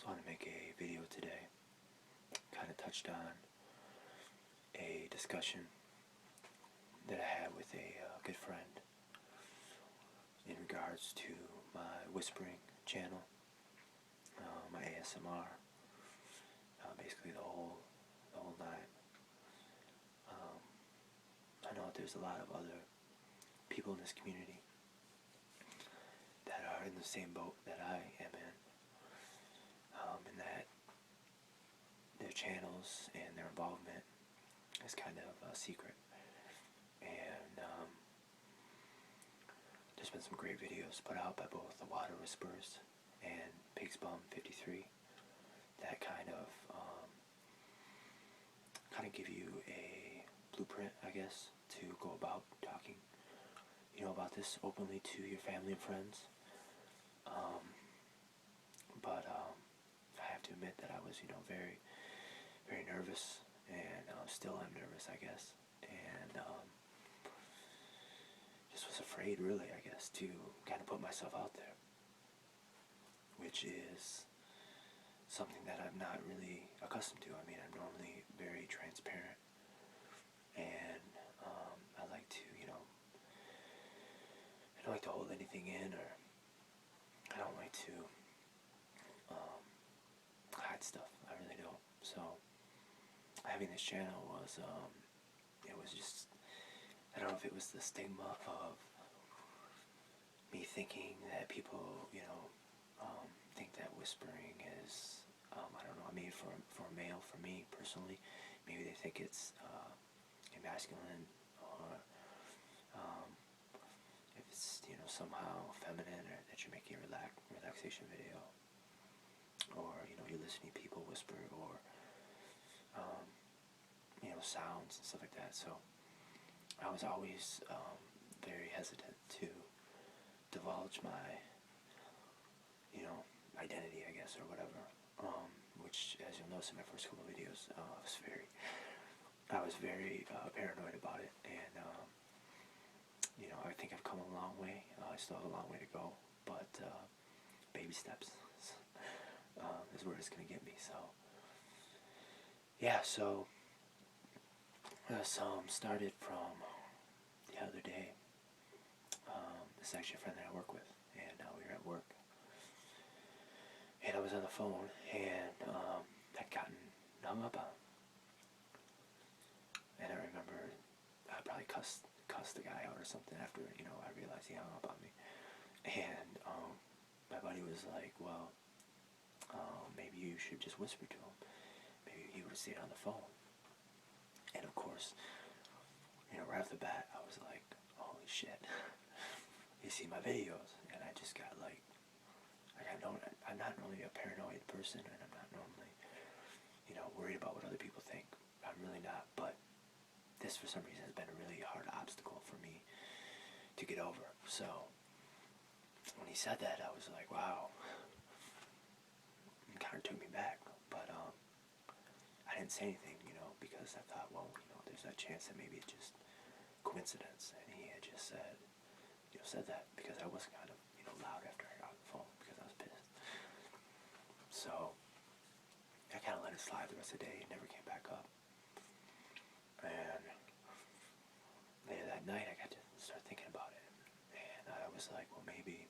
just want to make a video today. Kind of touched on a discussion that I had with a good friend in regards to my whispering channel, my ASMR, basically the whole nine. I know that there's a lot of other people in this community that are in the same boat that I am in, and that their channels and their involvement is kind of a secret. And there's been some great videos put out by both the Water Whisperers and Pigsbum 53 that kind of give you a blueprint, I guess, to go about talking, about this openly to your family and friends. But I have to admit that I was, very, very nervous, and still am nervous, I guess, and just was afraid, really, I guess, to kind of put myself out there, which is something that I'm not really accustomed to. I mean, I'm normally very transparent, and I like to, I don't like to hold anything in, or I don't like to hide stuff. I really don't. So having this channel was, it was just, I don't know if it was the stigma of me thinking that people, think that whispering is, I don't know, I mean, for a male, for me personally, maybe they think it's masculine, or if it's, somehow feminine, or that you're making a relaxation video, or, you're listening to people whisper, or, sounds and stuff like that. So I was always very hesitant to divulge my, identity, I guess, or whatever, which, as you'll notice in my first couple of videos, I was very paranoid about it, and, I think I've come a long way. I still have a long way to go, but baby steps is where it's going to get me. So, yeah, so this started from the other day. This is actually a friend that I work with, and we were at work, and I was on the phone, and I'd gotten hung up on. And I remember I probably cussed the guy out or something after, I realized he hung up on me. And my buddy was like, well, maybe you should just whisper to him. Maybe he would have stayed on the phone. And of course, right off the bat, I was like, holy shit. You see my videos, and I just got like I'm not normally a paranoid person, and I'm not normally, worried about what other people think. I'm really not, but this for some reason has been a really hard obstacle for me to get over. So when he said that, I was like, wow. It kind of took me back, but I didn't say anything, because I thought, well, there's that chance that maybe it's just coincidence. And he had just said that because I was kind of, loud after I got on the phone because I was pissed. So I kind of let it slide the rest of the day. It never came back up. And later that night, I got to start thinking about it, and I was like, well, maybe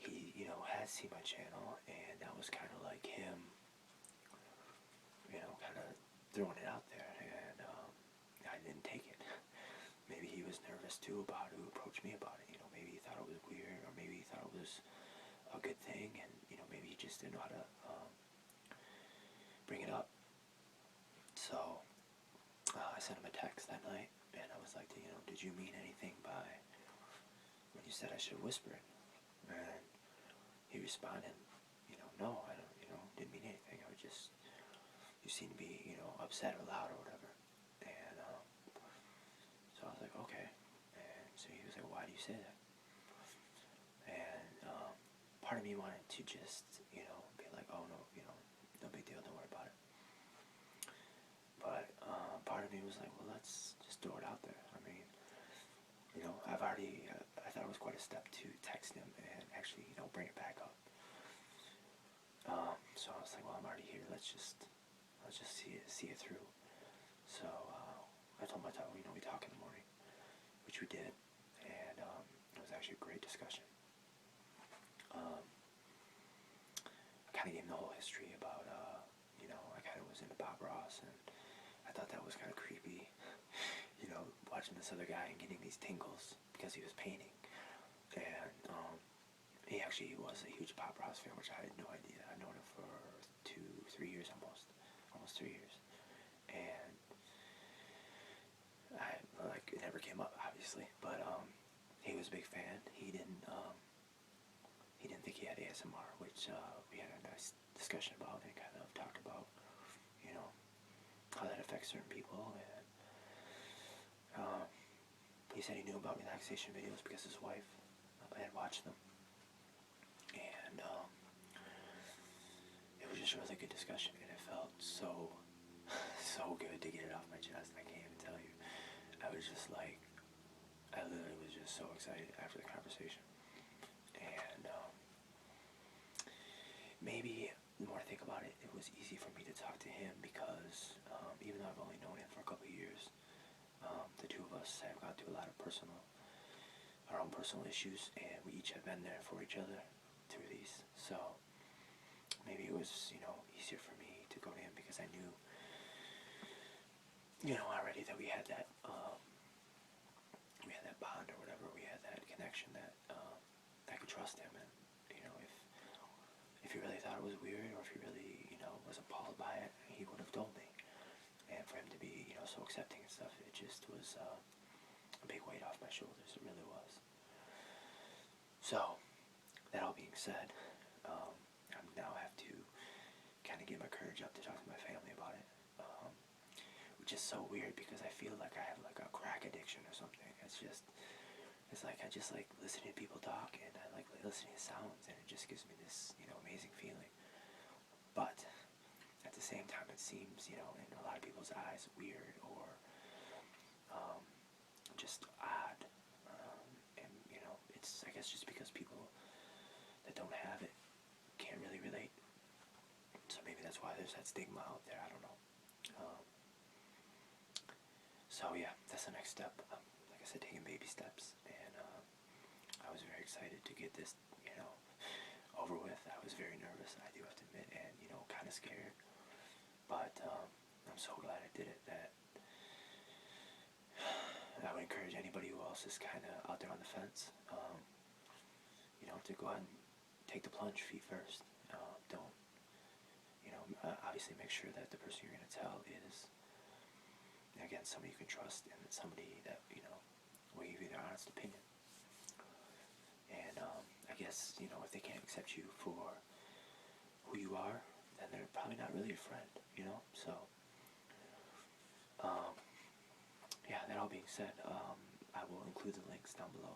he, had seen my channel, and that was kind of like him, kind of throwing it out there, and I didn't take it. Maybe he was nervous too about who approached me about it. Maybe he thought it was weird, or maybe he thought it was a good thing, and maybe he just didn't know how to bring it up. So I sent him a text that night, and I was like, did you mean anything by when you said I should whisper it? And he responded, no, I don't, didn't mean anything. I was just, you seem to be, upset or loud or whatever. And so I was like, okay. And so he was like, why do you say that? And part of me wanted to just, be like, oh no, no big deal, don't worry about it. But part of me was like, well, let's just throw it out there. I mean, I've already, I thought it was quite a step to text him and actually, bring it back up. So I was like, well, I'm already here. Let's just see it through. So I told him we talk in the morning, which we did, and it was actually a great discussion. I kind of gave him the whole history about I kind of was into Bob Ross, and I thought that was kind of creepy. Watching this other guy and getting these tingles because he was painting, and he actually was a huge Bob Ross fan, which I had no idea. I've known him for 3 years almost 3 years, and it never came up obviously, but he was a big fan. He didn't think he had ASMR, which we had a nice discussion about and kind of talked about, how that affects certain people, and he said he knew about relaxation videos because his wife had watched them, and it was just a really good discussion, and it felt so good to get it off my chest. I can't even tell you. I was just like, I literally was just so excited after the conversation, and maybe the more I think about it, it was easy for me to talk to him because even though I've only known him for a couple of years, the two of us have gone through a lot of our own personal issues, and we each have been there for each other through these. So maybe it was, easier for me to go to him because I knew, already that we had that bond or whatever. We had that connection that I could trust him, and if he really thought it was weird, or if he really was appalled by it, he would have told me. And for him to be so accepting and stuff, it just was a big weight off my shoulders. It really was. So that all being said, I now have to kind of get my courage up to talk to my family about it, which is so weird because I feel like I have like a crack addiction or something. It's like I just like listening to people talk, and I like listening to sounds, and it just gives me this amazing feeling. But at the same time, it seems in a lot of people's eyes weird or just odd, and it's I guess just because people that don't have it can't really relate. So maybe that's why there's that stigma out there. I don't know. So yeah, that's the next step. Like I said, taking baby steps, and I was very excited to get this, over with. I was very nervous, I do have to admit, and kind of scared. But I'm so glad I did it. That I would encourage anybody who else is kind of out there on the fence, to go ahead and take the plunge feet first. Don't, obviously make sure that the person you're going to tell is, again, somebody you can trust, and somebody that, will give you their honest opinion. And I guess, if they can't accept you for who you are, then they're probably not really a friend, So, yeah, that all being said, I will include the links down below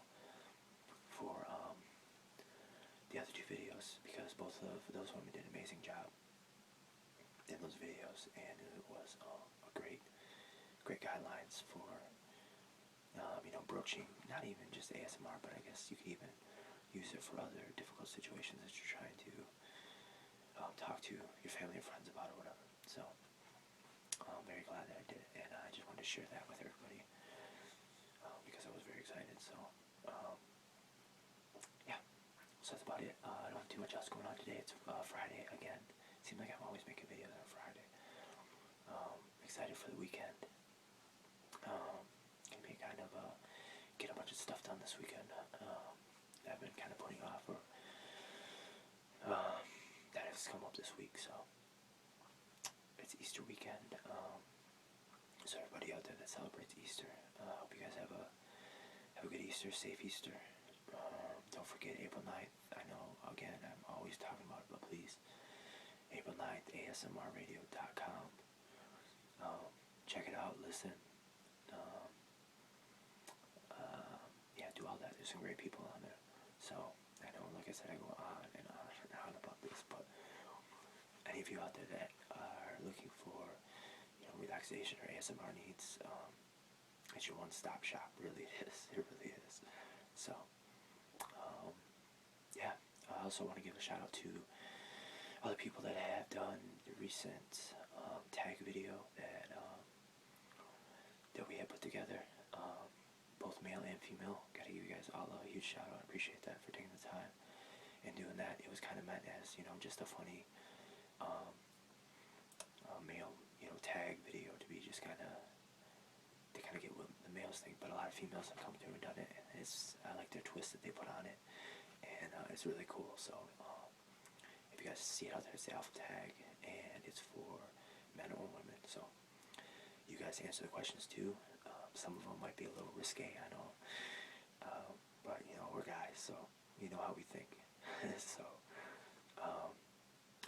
for the other two videos, because both of those women did an amazing job in those videos, and it was a great guidelines for broaching not even just ASMR, but I guess you could even use it for other difficult situations that you're trying to talk to your family or friends about or whatever. So I'm very glad that I did it, and I just wanted to share that with everybody because I was very excited. So yeah, so that's about it. I don't have too much else going on today. It's Friday again. Seems like I'm always making videos on Friday. Excited for the weekend. Gonna be kind of get a bunch of stuff done this weekend that I've been kind of putting off, or that has come up this week. So it's Easter weekend. So everybody out there that celebrates Easter, hope you guys have a good Easter, safe Easter. Don't forget April 9th. I know, again, I'm always talking about it, but please, April 9th, ASMRradio.com. Check it out, listen. Yeah, do all that. There's some great people on there. So, I know, like I said, I go on and on and on about this, but any of you out there that are looking for, relaxation or ASMR needs, it's your one-stop shop. Really it is. It really is. So, yeah. I also want to give a shout out to other people that have done the recent tag video that we had put together, both male and female. Gotta give you guys all a huge shout out. I appreciate that for taking the time and doing that. It was kind of meant as, you know, just a funny male, you know, tag video to be just kind of get what the males think. But a lot of females have come through and done it, and I like their twist that they put on it, and it's really cool. So if you guys see it out there, it's the alpha tag, and it's for men or women. So you guys answer the questions too. Some of them might be a little risque, I know, but you know, we're guys, so you know how we think. So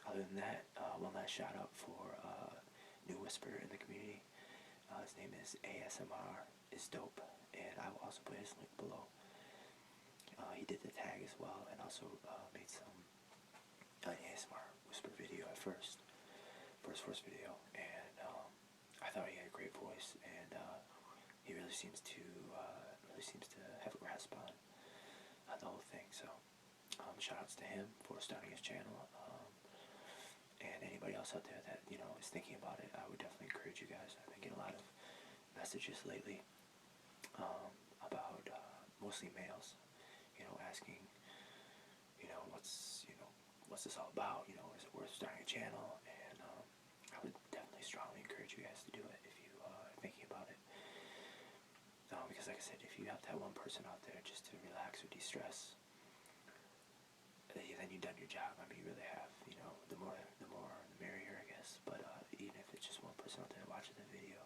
other than that, one last shout out for new whisperer in the community. His name is ASMR is dope, and I will also put his link below. He did the tag as well, and also made some ASMR whisper video at first, for his first video, and I thought he had a great voice, and he really seems to have a grasp on the whole thing. So shout outs to him for starting his channel, and anybody else out there that, you know, is thinking about it. I would definitely encourage you guys. I've been getting a lot of messages lately about mostly males, you know, asking, you know, what's this all about? You know, is it worth starting a channel? And I would definitely strongly encourage you guys to do it if you are thinking about it. Because like I said, if you have that one person out there just to relax or de-stress, then you've done your job. I mean, you really have. You know, the more the merrier, I guess. But even if it's just one person out there watching the video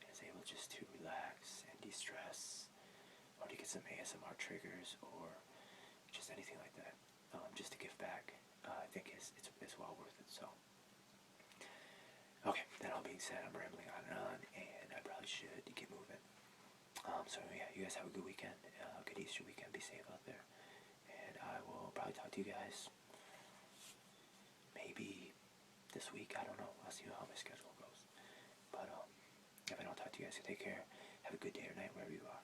and is able just to relax and de-stress, or to get some ASMR triggers, or just anything like that, just to give back, I think it's well worth it. So, okay, that all being said, I'm rambling on, and I probably should get moving. So yeah, you guys have a good weekend, good Easter weekend. Be safe out there, and I will probably talk to you guys maybe this week. I don't know. I'll see how my schedule goes. But if I don't talk to you guys, take care. Have a good day or night wherever you are.